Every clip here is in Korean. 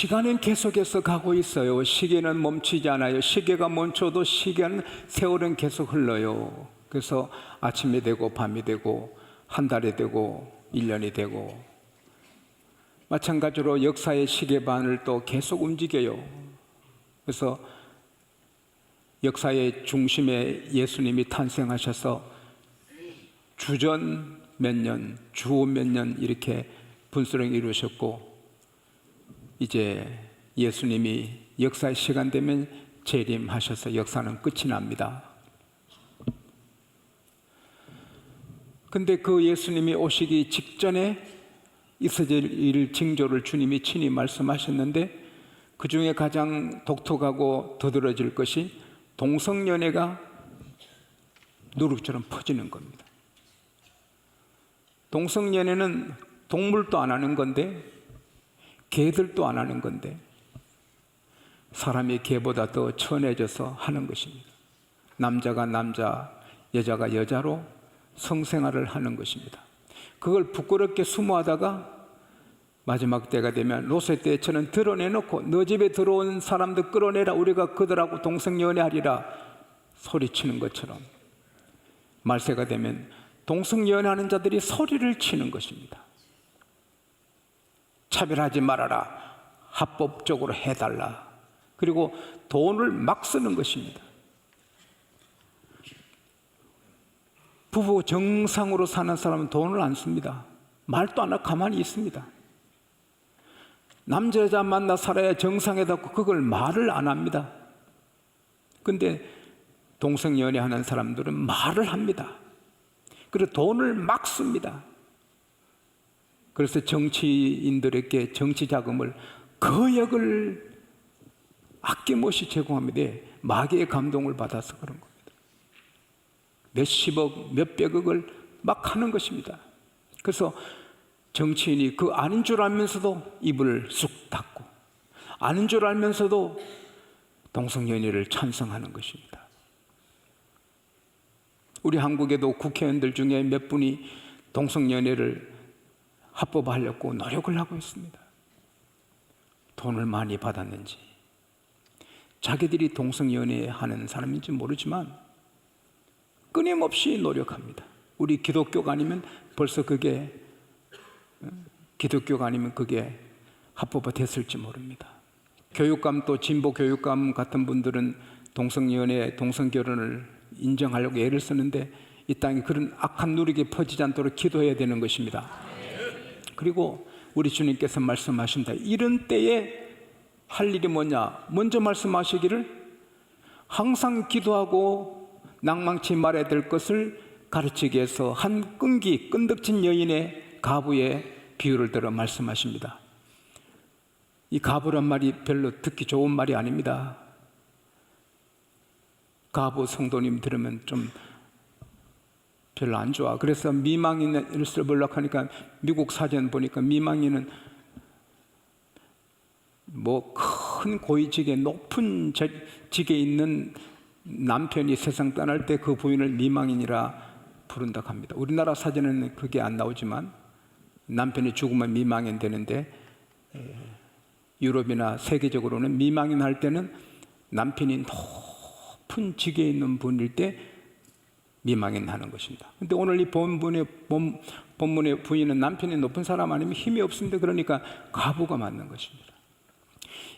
시간은 계속해서 가고 있어요. 시계는 멈추지 않아요. 시계가 멈춰도 시간, 세월은 계속 흘러요. 그래서 아침이 되고 밤이 되고 한 달이 되고 1년이 되고, 마찬가지로 역사의 시계반을 또 계속 움직여요. 그래서 역사의 중심에 예수님이 탄생하셔서 주전 몇 년, 주후 몇 년 이렇게 분수령을 이루셨고, 이제 예수님이 역사의 시간 되면 재림하셔서 역사는 끝이 납니다. 근데 그 예수님이 오시기 직전에 있어질 일 징조를 주님이 친히 말씀하셨는데, 그 중에 가장 독특하고 두드러질 것이 동성연애가 누룩처럼 퍼지는 겁니다. 동성연애는 동물도 안 하는 건데, 개들도 안 하는 건데, 사람이 개보다 더 천해져서 하는 것입니다. 남자가 남자, 여자가 여자로 성생활을 하는 것입니다. 그걸 부끄럽게 수모하다가 마지막 때가 되면 로세 때처럼 드러내놓고, 너 집에 들어온 사람들 끌어내라, 우리가 그들하고 동성연애하리라 소리치는 것처럼, 말세가 되면 동성연애하는 자들이 소리를 치는 것입니다. 차별하지 말아라, 합법적으로 해달라. 그리고 돈을 막 쓰는 것입니다. 부부 정상으로 사는 사람은 돈을 안 씁니다. 말도 안 하고 가만히 있습니다. 남자 여자 만나 살아야 정상에다고 그걸 말을 안 합니다. 근데 동성연애하는 사람들은 말을 합니다. 그리고 돈을 막 씁니다. 그래서 정치인들에게 정치 자금을 거역을 아낌없이 제공합니다. 마귀의 감동을 받아서 그런 겁니다. 몇십억, 몇백억을 막 하는 것입니다. 그래서 정치인이 그 아닌 줄 알면서도 입을 쑥 닫고, 아닌 줄 알면서도 동성연애를 찬성하는 것입니다. 우리 한국에도 국회의원들 중에 몇 분이 동성연애를 합법화하려고 노력을 하고 있습니다. 돈을 많이 받았는지, 자기들이 동성연애하는 사람인지 모르지만 끊임없이 노력합니다. 우리 기독교가 아니면 벌써 그게, 기독교가 아니면 그게 합법화 됐을지 모릅니다. 교육감, 또 진보 교육감 같은 분들은 동성연애, 동성결혼을 인정하려고 애를 쓰는데, 이 땅에 그런 악한 누룩이 퍼지지 않도록 기도해야 되는 것입니다. 그리고 우리 주님께서 말씀하신다. 이런 때에 할 일이 뭐냐? 먼저 말씀하시기를 항상 기도하고 낭망치 말아야 될 것을 가르치기 위해서 한 끈덕진 여인의 가부의 비유를 들어 말씀하십니다. 이 가부란 말이 별로 듣기 좋은 말이 아닙니다. 가부 성도님 들으면 좀 별로 안 좋아. 그래서 미망인을 써보려고 하니까 미국 사전 보니까 미망인은 뭐 큰 고위직에 높은 직에 있는 남편이 세상 떠날 때 그 부인을 미망인이라 부른다고 합니다. 우리나라 사전에는 그게 안 나오지만 남편이 죽으면 미망인 되는데, 유럽이나 세계적으로는 미망인 할 때는 남편이 높은 직에 있는 분일 때 미망인 하는 것입니다. 근데 오늘 이 본문의 부인은 남편이 높은 사람 아니면 힘이 없습니다. 그러니까 가부가 맞는 것입니다.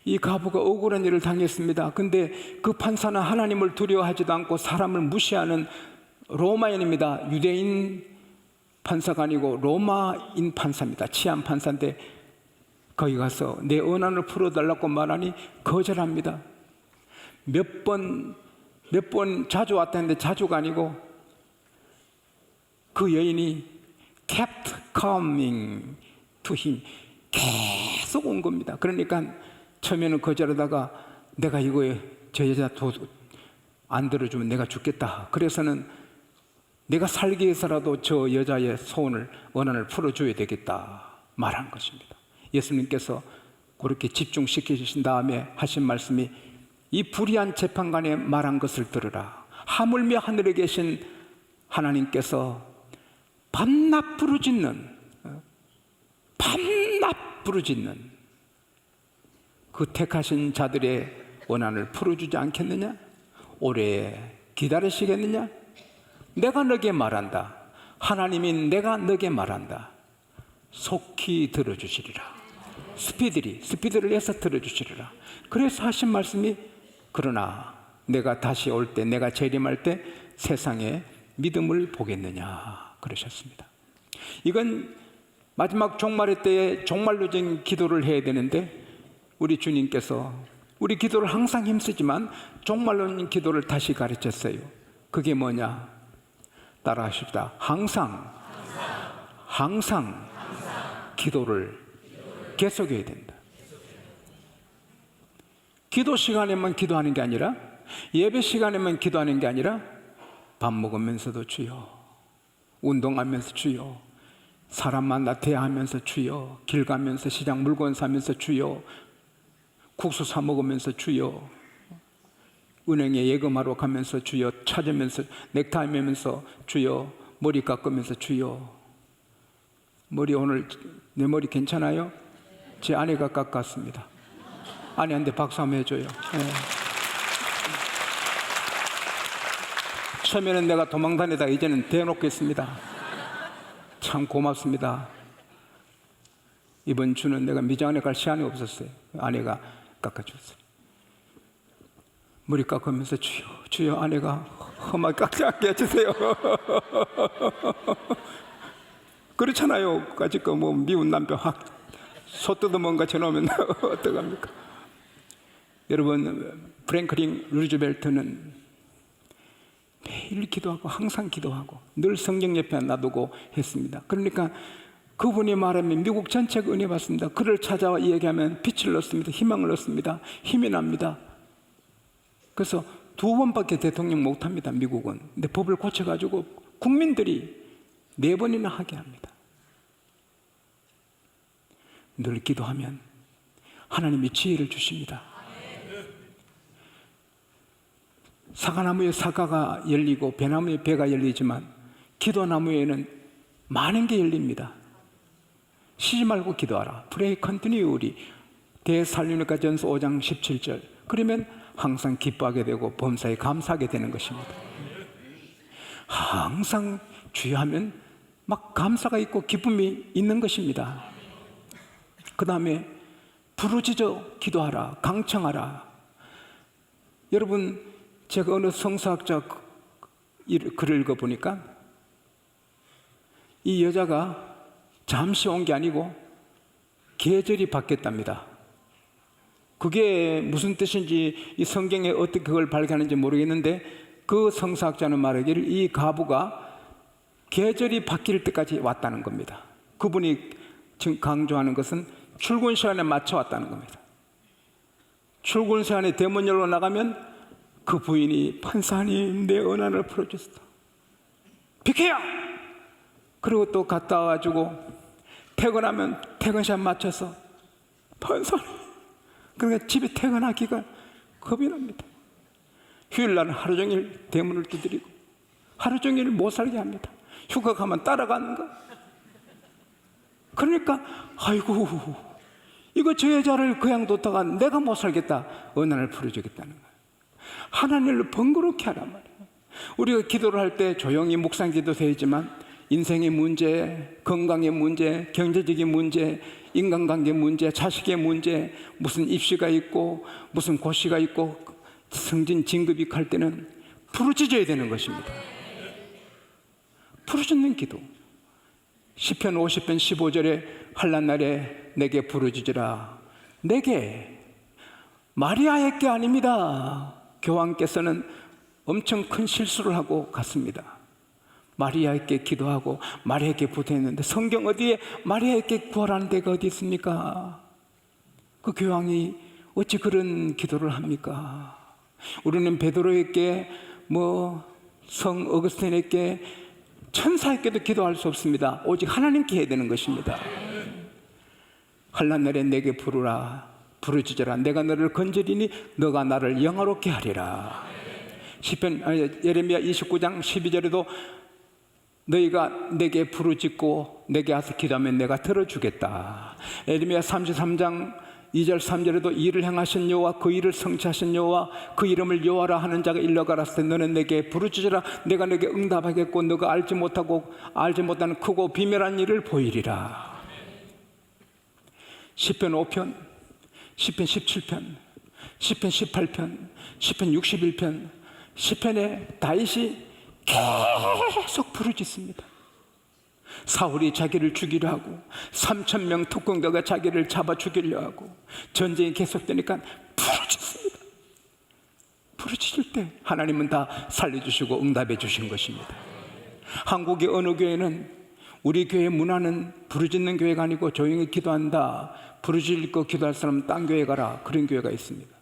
이 가부가 억울한 일을 당했습니다. 근데 그 판사는 하나님을 두려워하지도 않고 사람을 무시하는 로마인입니다. 유대인 판사가 아니고 로마인 판사입니다. 치안 판사인데 거기 가서 내 원한을 풀어달라고 말하니 거절합니다. 몇 번 자주 왔다는데 자주가 아니고, 그 여인이 kept coming to him, 계속 온 겁니다. 그러니까 처음에는 거절하다가 내가 이거에 저 여자 안 들어주면 내가 죽겠다. 그래서는 내가 살기 위해서라도 저 여자의 소원을, 원한을 풀어줘야 되겠다 말한 것입니다. 예수님께서 그렇게 집중시켜 주신 다음에 하신 말씀이, 이 불의한 재판관의 말한 것을 들으라. 하물며 하늘에 계신 하나님께서 밤낮 부르짖는 그 택하신 자들의 원한을 풀어주지 않겠느냐? 오래 기다리시겠느냐? 내가 너게 말한다. 하나님이 내가 너게 말한다. 속히 들어주시리라. 스피드를 해서 들어주시리라. 그래서 하신 말씀이 그러나 내가 다시 올 때, 내가 재림할 때 세상에 믿음을 보겠느냐 그러셨습니다. 이건 마지막 종말의 때에 종말로적인 기도를 해야 되는데 우리 주님께서 우리 기도를 항상 힘쓰지만 종말로적인 기도를 다시 가르쳤어요. 그게 뭐냐? 따라하십시다. 항상 기도를 계속해야 된다. 기도 시간에만 기도하는 게 아니라, 예배 시간에만 기도하는 게 아니라 밥 먹으면서도 주여, 운동하면서 주여, 사람 만나 대화하면서 주여, 길 가면서 시장 물건 사면서 주여, 국수 사 먹으면서 주여, 은행에 예금하러 가면서 주여, 찾으면서 넥타이 매면서 주여, 머리 깎으면서 주여. 머리 오늘 내 머리 괜찮아요? 제 아내가 깎았습니다. 아내한테 박수 한번 해줘요. 네. 처음에는 내가 도망 다니다가 이제는 대놓겠습니다. 참 고맙습니다. 이번 주는 내가 미장원에 갈 시간이 없었어요. 아내가 깎아줬어요. 머리 깎으면서 주여, 주여, 아내가 험하게 깎지 않게 해주세요. 그렇잖아요. 아직 뭐 미운 남편 소 뜯어먹은 것처럼 오면 어떡합니까? 여러분, 프랭클린 루즈벨트는 매일 기도하고 항상 기도하고 늘 성경 옆에 놔두고 했습니다. 그러니까 그분이 말하면 미국 전체가 은혜 받습니다. 그를 찾아와 이야기하면 빛을 얻습니다. 희망을 얻습니다. 힘이 납니다. 그래서 2번밖에 대통령 못합니다. 미국은. 근데 법을 고쳐가지고 국민들이 4번이나 하게 합니다. 늘 기도하면 하나님이 지혜를 주십니다. 사과나무에 사과가 열리고 배나무에 배가 열리지만 기도나무에는 많은 게 열립니다. 쉬지 말고 기도하라. Pray continually. 데살로니가 전서 5장 17절. 그러면 항상 기뻐하게 되고 범사에 감사하게 되는 것입니다. 항상 주여하면 막 감사가 있고 기쁨이 있는 것입니다. 그 다음에 부르짖어 기도하라. 강청하라. 여러분, 제가 어느 성서학자 글을 읽어보니까 이 여자가 잠시 온 게 아니고 계절이 바뀌었답니다. 그게 무슨 뜻인지 이 성경에 어떻게 그걸 발견하는지 모르겠는데 그 성서학자는 말하기를 이 가부가 계절이 바뀔 때까지 왔다는 겁니다. 그분이 지금 강조하는 것은 출근 시간에 맞춰 왔다는 겁니다. 출근 시간에 대문 열로 나가면 그 부인이 판사님 내 원한을 풀어주세요. 비켜요! 그리고 또 갔다 와가지고 퇴근하면 퇴근 시간 맞춰서 판사님, 그러니까 집에 퇴근하기가 겁이 납니다. 휴일날은 하루 종일 대문을 두드리고 하루 종일 못 살게 합니다. 휴가 가면 따라가는 거. 그러니까 아이고 이거 저 여자를 그냥 뒀다가 내가 못 살겠다. 원한을 풀어주겠다는 거예요. 하나님을 번거롭게 하란 말이에요. 우리가 기도를 할 때 조용히 묵상 기도 되지만 인생의 문제, 건강의 문제, 경제적인 문제, 인간관계 문제, 자식의 문제, 무슨 입시가 있고 무슨 고시가 있고 승진 진급이 갈 때는 부르짖어야 되는 것입니다. 부르짖는 기도. 시편 50편 15절에 환난 날에 내게 부르짖으라. 내게, 마리아에게 아닙니다. 교황께서는 엄청 큰 실수를 하고 갔습니다. 마리아에게 기도하고 마리아에게 부탁했는데 성경 어디에 마리아에게 구하라는 데가 어디 있습니까? 그 교황이 어찌 그런 기도를 합니까? 우리는 베드로에게 성 어거스틴에게 천사에게도 기도할 수 없습니다. 오직 하나님께 해야 되는 것입니다. 환난 날에 내게 부르라. 부르짖으라. 내가 너를 건지리니 너가 나를 영화롭게 하리라. 예레미야 29장 12절에도 너희가 내게 부르짖고 내게 와서 기도하면 내가 들어주겠다. 예레미야 33장 2절 3절에도 일을 행하신 여호와 그 일을 성취하신 여호와 그 이름을 여호와라 하는 자가 일러가라스 때 너는 내게 부르짖으라 내가 내게 응답하겠고 너가 알지 못하는 크고 비밀한 일을 보이리라. 시편 5편, 시편 17편, 시편 18편, 시편 61편, 시편에 다윗이 계속 부르짖습니다. 사울이 자기를 죽이려 하고 3,000명 특공대가 자기를 잡아 죽이려 하고 전쟁이 계속되니까 부르짖습니다. 부르짖을 때 하나님은 다 살려주시고 응답해 주신 것입니다. 한국의 어느 교회는 우리 교회 문화는 부르짖는 교회가 아니고 조용히 기도한다, 부르짖고 기도할 사람은 딴 교회 가라, 그런 교회가 있습니다.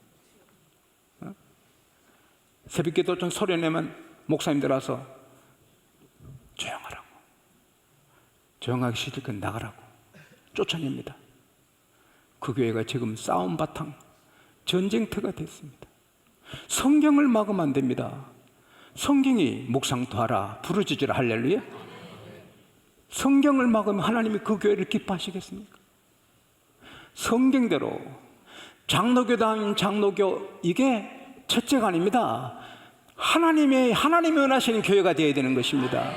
새벽기도 좀 소리 내면 목사님들 와서 조용하라고, 조용하기 싫으니까 나가라고 쫓아냅니다. 그 교회가 지금 싸움 바탕 전쟁터가 됐습니다. 성경을 막으면 안 됩니다. 성경이 묵상도 하라, 부르짖으라, 할렐루야. 성경을 막으면 하나님이 그 교회를 기뻐하시겠습니까? 성경대로 장로교다운 장로교, 이게 첫째가 아닙니다. 하나님이 원하시는 교회가 되어야 되는 것입니다.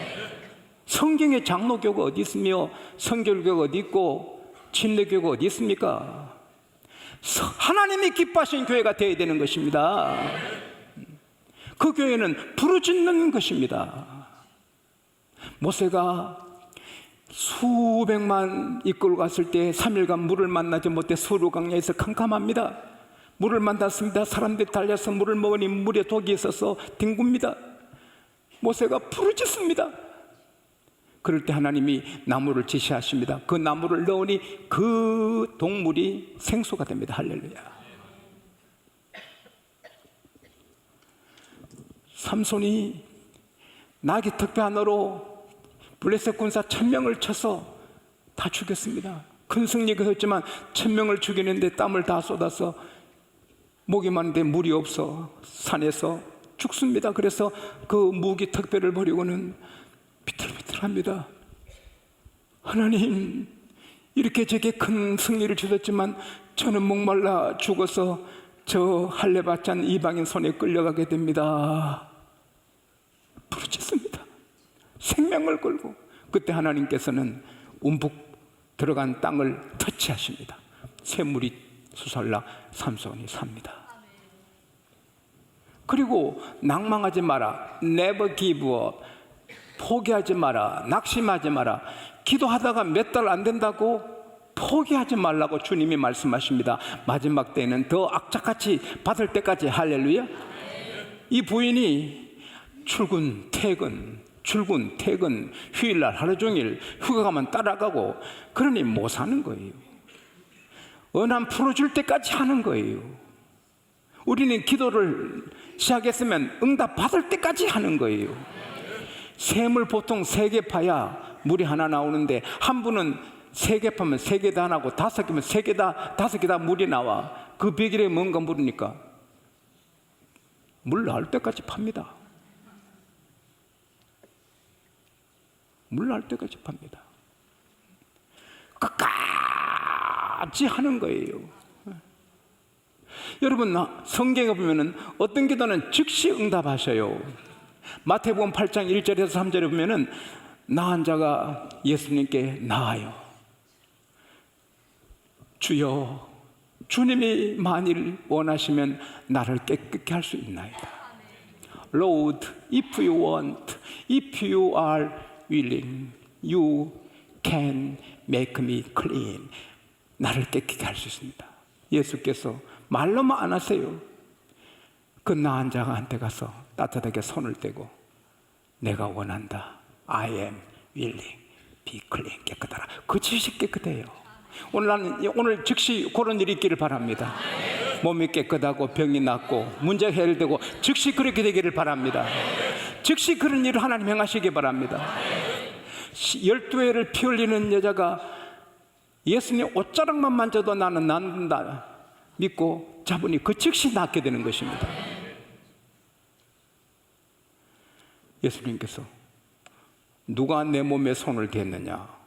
성경에 장로교가 어디 있으며 성결교가 어디 있고 침례교가 어디 있습니까? 하나님이 기뻐하시는 교회가 되어야 되는 것입니다. 그 교회는 부르짖는 것입니다. 모세가 수백만 이끌고 갔을 때 3일간 물을 만나지 못해 수르 강야에서 캄캄합니다. 물을 만났습니다. 사람들이 달려서 물을 먹으니 물에 독이 있어서 뒹굽니다. 모세가 부르짖습니다. 그럴 때 하나님이 나무를 지시하십니다. 그 나무를 넣으니 그 동물이 생수가 됩니다. 할렐루야. 삼손이 나귀 턱뼈 하나로 블레셋 군사 1,000명을 쳐서 다 죽였습니다. 큰 승리가 했지만 1,000명을 죽이는데 땀을 다 쏟아서 목이 마른데 물이 없어 산에서 죽습니다. 그래서 그 무기 턱뼈를 버리고는 비틀비틀합니다. 하나님, 이렇게 제게 큰 승리를 주셨지만 저는 목말라 죽어서 저 할례받지 않은 이방인 손에 끌려가게 됩니다. 부르짖습니다. 생명을 걸고. 그때 하나님께서는 움푹 들어간 땅을 터치하십니다. 샘물이 솟아올라 삼손이 삽니다. 그리고 낭망하지 마라, never give up, 포기하지 마라, 낙심하지 마라. 기도하다가 몇 달 안 된다고 포기하지 말라고 주님이 말씀하십니다. 마지막 때에는 더 악착같이 받을 때까지. 할렐루야. 이 부인이 출근 퇴근 휴일날 하루 종일 휴가 가면 따라가고, 그러니 못 사는 거예요. 언한 풀어줄 때까지 하는 거예요. 우리는 기도를 시작했으면 응답 받을 때까지 하는 거예요. 샘을 보통 3개 파야 물이 하나 나오는데, 한 분은 3개 파면 3개 다 나고 5개면 3개 다, 5개 다 물이 나와. 그 비결에 뭔가 물으니까 물 나올 때까지 팝니다. 물 나올 때까지 팝니다. 끝까지 하는 거예요. 여러분, 성경에 보면은 어떤 기도는 즉시 응답하셔요. 마태복음 8장 1절에서 3절에 보면은 나은 자가 예수님께 나아요. 주여, 주님이 만일 원하시면 나를 깨끗게 할 수 있나이다. Lord, if you want, if you are willing, you can make me clean. 나를 깨끗게 할 수 있습니다. 예수께서 말로만 안 하세요. 그 나은 자한테 가서 따뜻하게 손을 떼고 내가 원한다. I am willing, be clean. 깨끗하라. 그 즉시 깨끗해요. 오늘 즉시 그런 일이 있기를 바랍니다. 몸이 깨끗하고 병이 낫고 문제가 해결되고 즉시 그렇게 되기를 바랍니다. 즉시 그런 일을 하나님 행하시기 바랍니다. 12회를 피 흘리는 여자가 예수님 옷자락만 만져도 나는 낫는다 믿고 잡으니 그 즉시 낫게 되는 것입니다. 예수님께서 누가 내 몸에 손을 댔느냐?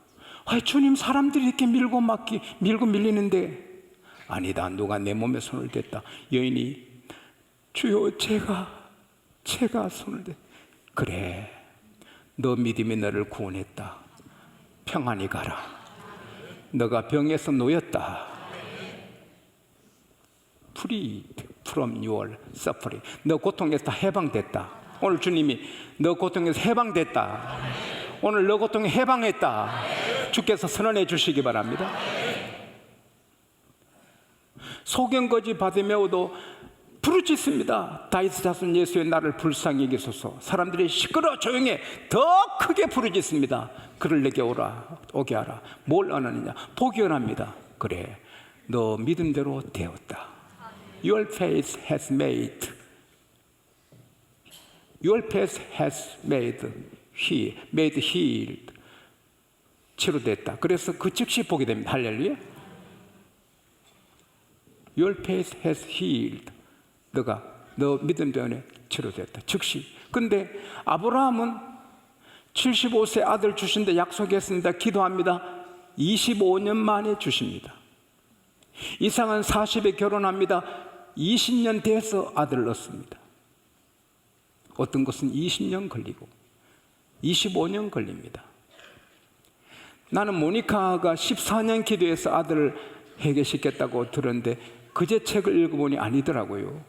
주님, 사람들이 이렇게 밀고 밀리는데 아니다. 누가 내 몸에 손을 댔다. 여인이 주여 제가 손을 댔. 그래, 너 믿음이 너를 구원했다. 평안히 가라. 너가 병에서 놓였다. Free from your suffering. 너 고통에서 해방됐다. 오늘 주님이 너 고통에서 해방됐다. 오늘 너 고통에 해방했다. 주께서 선언해 주시기 바랍니다. 소경거지 받으며도 부르짖습니다. 다윗 자손 예수의 나를 불쌍히 여기소서. 사람들이 시끄러 조용해 더 크게 부르짖습니다. 그를 내게 오게 하라. 뭘 원하느냐? 복이 원합니다. 그래, 너 믿음대로 되었다. Your faith has made healed. 치료됐다. 그래서 그 즉시 보게 됩니다. 할렐루야. Your faith has healed. 너 믿음 때문에 치료됐다. 즉시. 근데 아브라함은 75세 아들 주신다 약속했습니다. 기도합니다. 25년 만에 주십니다. 이삭은 40에 결혼합니다. 20년 돼서 아들을 얻습니다. 어떤 것은 20년 걸리고 25년 걸립니다. 나는 모니카가 14년 기도해서 아들을 해결시켰다고 들었는데 그제 책을 읽어보니 아니더라고요.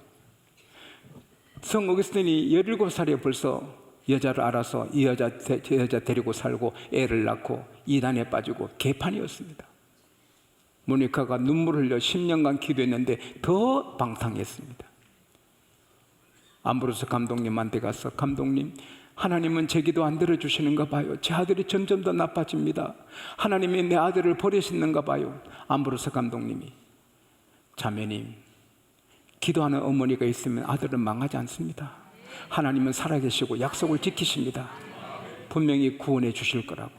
성 어거스틴이 17살에 벌써 여자를 알아서 이 여자 데리고 살고 애를 낳고 이단에 빠지고 개판이었습니다. 모니카가 눈물을 흘려 10년간 기도했는데 더 방탕했습니다. 암브로스 감독님한테 가서 감독님, 하나님은 제 기도 안 들어주시는가 봐요. 제 아들이 점점 더 나빠집니다. 하나님이 내 아들을 버리시는가 봐요. 암브로스 감독님이, 자매님, 기도하는 어머니가 있으면 아들은 망하지 않습니다. 하나님은 살아계시고 약속을 지키십니다. 분명히 구원해 주실 거라고.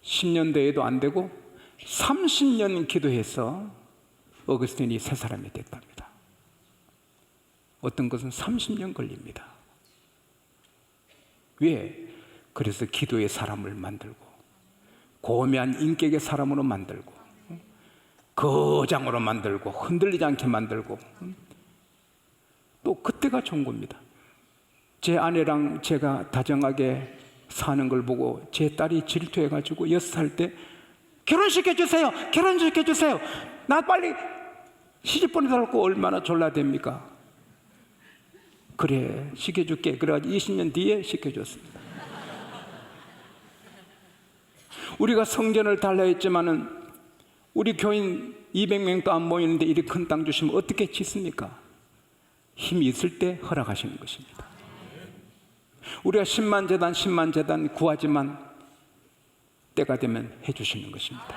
10년 대에도 안 되고 30년 기도해서 어거스틴이 새 사람이 됐답니다. 어떤 것은 30년 걸립니다. 왜? 그래서 기도의 사람을 만들고 고매한 인격의 사람으로 만들고 거장으로 만들고 흔들리지 않게 만들고 또 그때가 좋은 겁니다. 제 아내랑 제가 다정하게 사는 걸 보고 제 딸이 질투해가지고 6살 때 결혼시켜주세요. 결혼시켜주세요. 나 빨리 시집 보내달라고 얼마나 졸라댑니까? 그래, 시켜줄게. 그래가지고 20년 뒤에 시켜줬습니다. 우리가 성전을 달라 했지만은 우리 교인 200명도 안 모이는데 이렇게 큰 땅 주시면 어떻게 짓습니까? 힘이 있을 때 허락하시는 것입니다. 우리가 10만 재단 구하지만 때가 되면 해주시는 것입니다.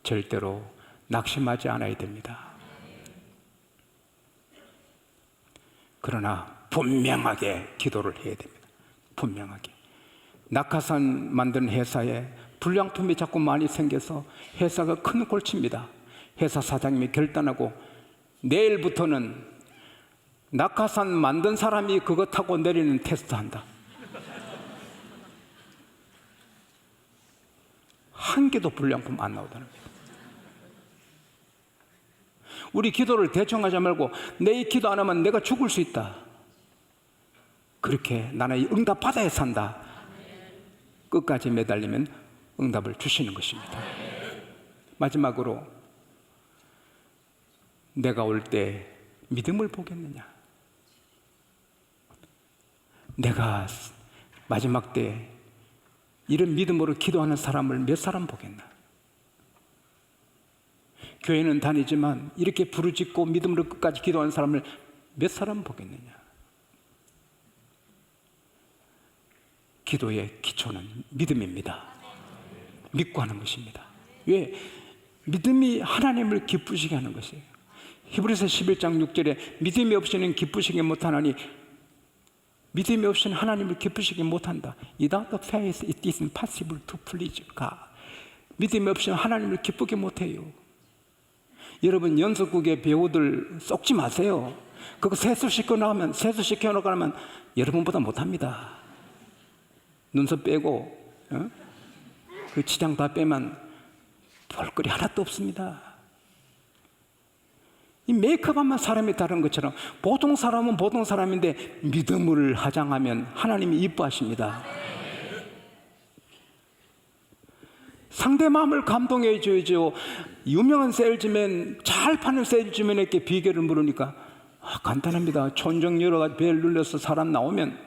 절대로 낙심하지 않아야 됩니다. 그러나 분명하게 기도를 해야 됩니다. 분명하게. 낙하산 만드는 회사에 불량품이 자꾸 많이 생겨서 회사가 큰 골치입니다. 회사 사장님이 결단하고 내일부터는 낙하산 만든 사람이 그거 타고 내리는 테스트한다. 한 개도 불량품 안 나오다는 거예요. 우리 기도를 대충 하지 말고 내 기도 안 하면 내가 죽을 수 있다. 그렇게 나는 응답 받아야 산다. 끝까지 매달리면 응답을 주시는 것입니다. 마지막으로 내가 올 때 믿음을 보겠느냐? 내가 마지막 때 이런 믿음으로 기도하는 사람을 몇 사람 보겠나? 교회는 다니지만 이렇게 부르짖고 믿음으로 끝까지 기도하는 사람을 몇 사람 보겠느냐? 기도의 기초는 믿음입니다. 믿고 하는 것입니다. 왜? 믿음이 하나님을 기쁘시게 하는 것이에요. 히브리서 11장 6절에 믿음이 없이는 기쁘시게 못하나니, 믿음이 없이는 하나님을 기쁘시게 못한다. Without faith it is impossible to please God. 믿음이 없이는 하나님을 기쁘게 못해요. 여러분, 연속국의 배우들 쏙지 마세요. 그거 세수시켜 놓으면 여러분보다 못합니다. 눈썹 빼고 그 치장 다 빼면 볼거리 하나도 없습니다. 이 메이크업하면 사람이 다른 것처럼 보통 사람은 보통 사람인데 믿음을 하장하면 하나님이 이뻐하십니다. 상대 마음을 감동해 줘야죠. 유명한 세일즈맨, 잘 파는 세일즈맨에게 비결을 물으니까 간단합니다. 촌정 여러 가지 벨 눌러서 사람 나오면,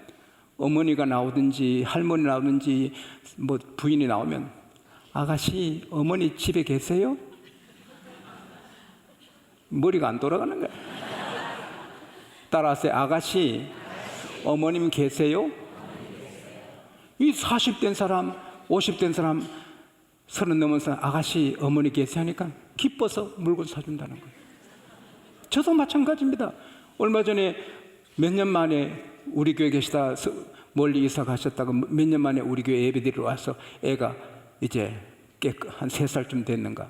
어머니가 나오든지 할머니 나오든지 뭐 부인이 나오면, 아가씨 어머니 집에 계세요? 머리가 안 돌아가는 거야. 따라하세요. 아가씨 어머님 계세요? 이 40된 사람, 50된 사람, 30 넘은 사람, 아가씨 어머니 계세요 하니까 기뻐서 물건 사준다는 거예요. 저도 마찬가지입니다. 얼마 전에 몇 년 만에 우리 교회 계시다 멀리 이사 가셨다가 몇 년 만에 우리 교회 예배 드리러 와서 애가 이제 한 3살쯤 됐는가,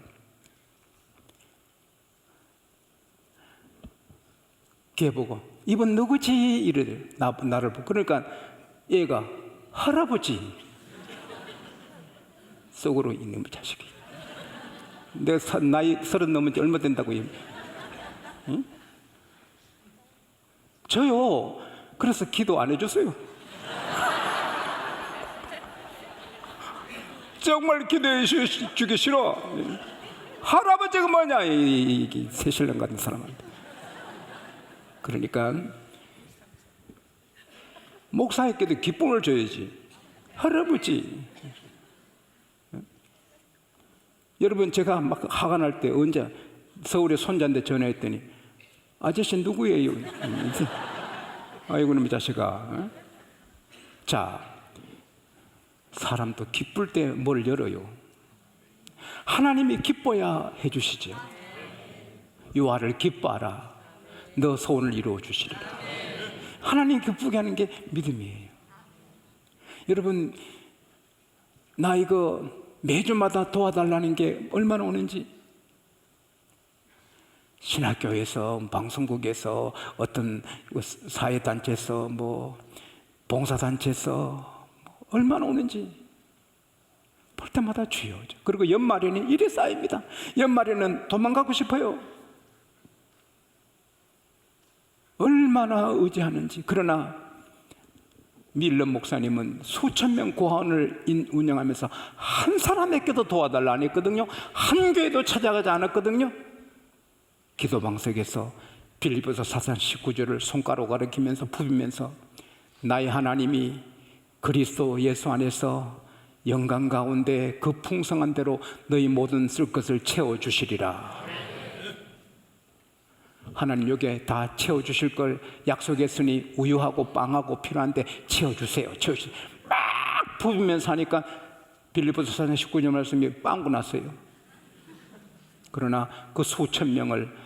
걔 보고 이번 누구지? 이러더래. 나를 보고. 그러니까 얘가 할아버지 속으로 있는 자식이. 내가 나이 30 넘은 지 얼마 된다고. 응? 저요. 그래서 기도 안 해줬어요. 정말 기도해 주기 싫어. 할아버지가 뭐냐, 이 새신랑 같은 사람한테. 그러니까 목사에게도 기쁨을 줘야지. 할아버지. 여러분, 제가 막 화가 날 때 언제 서울에 손자한테 전화했더니 아저씨 누구예요? 아이고 놈의 자식아. 자, 사람도 기쁠 때 뭘 열어요? 하나님이 기뻐야 해주시죠. 요아를 기뻐하라. 너 소원을 이루어 주시리라. 하나님 기쁘게 하는 게 믿음이에요. 여러분, 나 이거 매주마다 도와달라는 게 얼마나 오는지. 신학교에서, 방송국에서, 어떤 사회단체에서, 뭐 봉사단체에서 얼마나 오는지 볼 때마다 주여. 그리고 연말에는 일이 쌓입니다. 연말에는 도망가고 싶어요. 얼마나 의지하는지. 그러나 밀런 목사님은 수천 명 고아원을 운영하면서 한 사람에게도 도와달라 안 했거든요. 한 교회도 찾아가지 않았거든요. 기도방석에서 빌립보서 4장 19절을 손가락 가리키면서 부비면서 나의 하나님이 그리스도 예수 안에서 영광 가운데 그 풍성한 대로 너희 모든 쓸 것을 채워주시리라. 하나님 여기에 다 채워주실 걸 약속했으니 우유하고 빵하고 필요한데 채워주세요. 채워주세요. 막 부비면서 하니까 빌립보서 4장 19절 말씀이 빵꾸 났어요. 그러나 그 수천 명을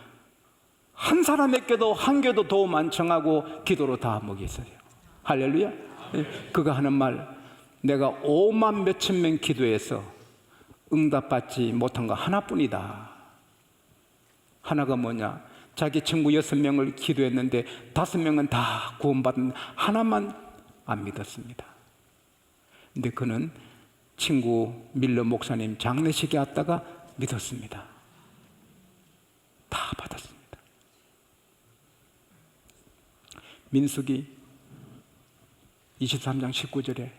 한 사람에게도 한 개도 도움 안 청하고 기도로 다 먹였어요. 할렐루야. 그가 하는 말, 내가 5만 몇천 명 기도해서 응답받지 못한 거 하나뿐이다. 하나가 뭐냐? 자기 친구 6명을 기도했는데 5명은 다 구원받은, 하나만 안 믿었습니다. 근데 그는 친구 밀러 목사님 장례식에 왔다가 믿었습니다. 다 받았습니다. 민수기 23장 19절에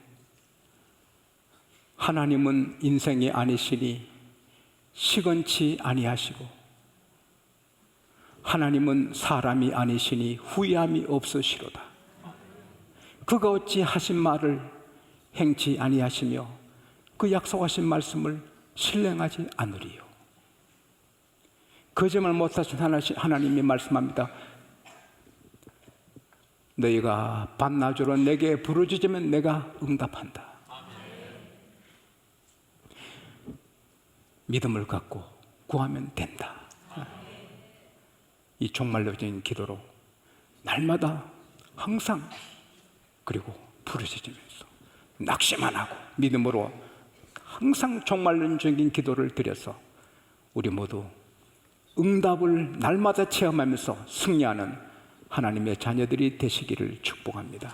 하나님은 인생이 아니시니 시건치 아니하시고 하나님은 사람이 아니시니 후회함이 없으시로다. 그가 어찌 하신 말을 행치 아니하시며 그 약속하신 말씀을 실행하지 않으리요. 거짓말 못하신 하나님이 말씀합니다. 너희가 밤낮으로 내게 부르짖으면 내가 응답한다. 믿음을 갖고 구하면 된다. 이 종말론적인 기도로 날마다 항상, 그리고 부르짖으면서 낙심 안 하고 믿음으로 항상 종말론적인 기도를 드려서 우리 모두 응답을 날마다 체험하면서 승리하는 하나님의 자녀들이 되시기를 축복합니다.